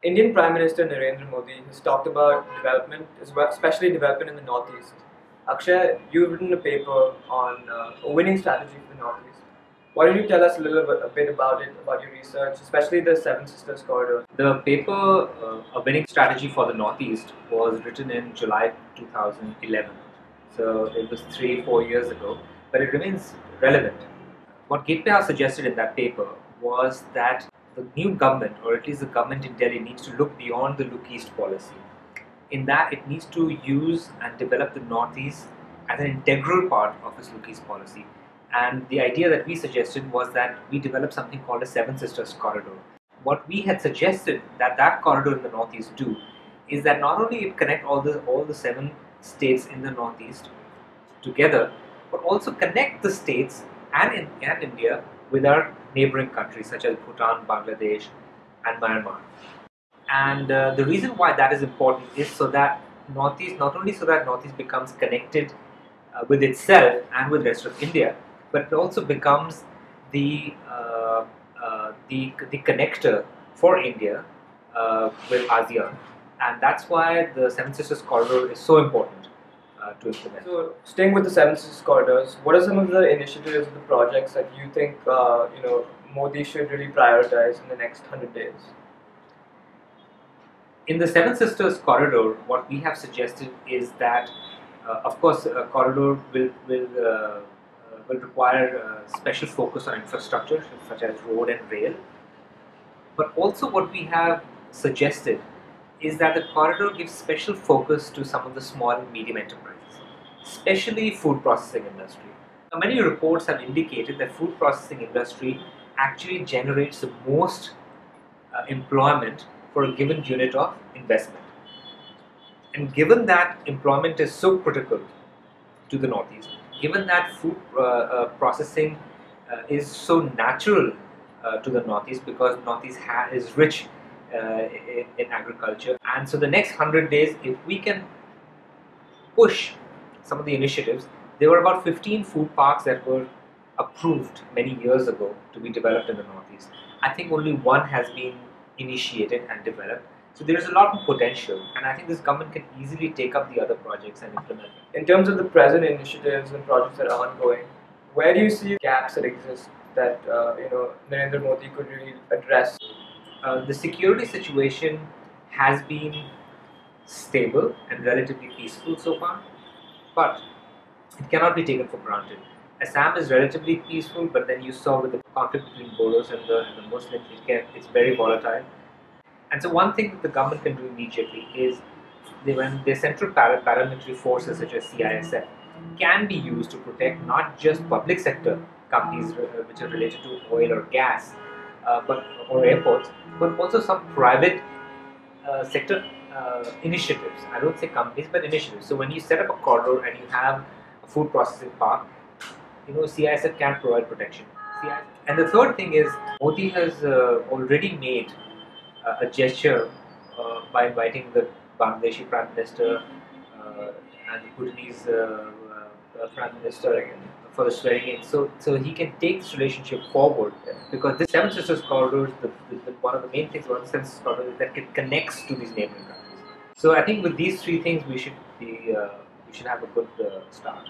Indian Prime Minister Narendra Modi has talked about development, especially development in the Northeast. Akshay, you've written a paper on a winning strategy for the Northeast. Why don't you tell us a bit about it, about your research, especially the Seven Sisters corridor? The paper, A Winning Strategy for the Northeast, was written in July 2011. So it was 4 years ago, but it remains relevant. What Gateway House suggested in that paper was that the new government, or at least the government in Delhi, needs to look beyond the Look East policy. In that, it needs to use and develop the Northeast as an integral part of its Look East policy. And the idea that we suggested was that we develop something called a Seven Sisters corridor. What we had suggested that corridor in the Northeast do is that not only it connect all the 7 states in the Northeast together, but also connect the states and India with our neighboring countries such as Bhutan, Bangladesh, and Myanmar. And the reason why that is important is so that Northeast, not only so that Northeast becomes connected with itself and with the rest of India, but it also becomes the connector for India with ASEAN, and that's why the Seven Sisters corridor is so important to implement. So, staying with the Seven Sisters corridors, what are some of the initiatives, the projects that you think Modi should really prioritize in the next 100 days? In the Seven Sisters corridor, what we have suggested is that, of course, a corridor will require special focus on infrastructure such as road and rail. But also what we have suggested is that the corridor gives special focus to some of the small and medium enterprises, especially food processing industry. Now, many reports have indicated that food processing industry actually generates the most employment for a given unit of investment. And given that employment is so critical to the Northeast, given that food processing is so natural to the Northeast, because Northeast is rich in agriculture, and so the next 100 days, if we can push some of the initiatives, there were about 15 food parks that were approved many years ago to be developed in the Northeast. I think only one has been initiated and developed. So there is a lot of potential, and I think this government can easily take up the other projects and implement them. In terms of the present initiatives and projects that are ongoing, where do you see gaps that exist that Narendra Modi could really address? The security situation has been stable and relatively peaceful so far, but it cannot be taken for granted. Assam is relatively peaceful, but then you saw with the conflict between Bodos and the Muslims, it's very volatile. And so one thing that the government can do immediately is when their central paramilitary forces such as CISF can be used to protect not just public sector companies which are related to oil or gas or airports, but also some private sector initiatives. I don't say companies, but initiatives. So when you set up a corridor and you have a food processing park, CISF can provide protection. And the third thing is, Modi has already made a gesture by inviting the Bangladeshi Prime Minister and the Bhutanese Prime Minister for the swearing in. So he can take this relationship forward, because this Seven Sisters corridor, one of the main things about the Seven Sisters corridor is that it connects to these neighboring countries. So I think with these 3 things we should have a good start.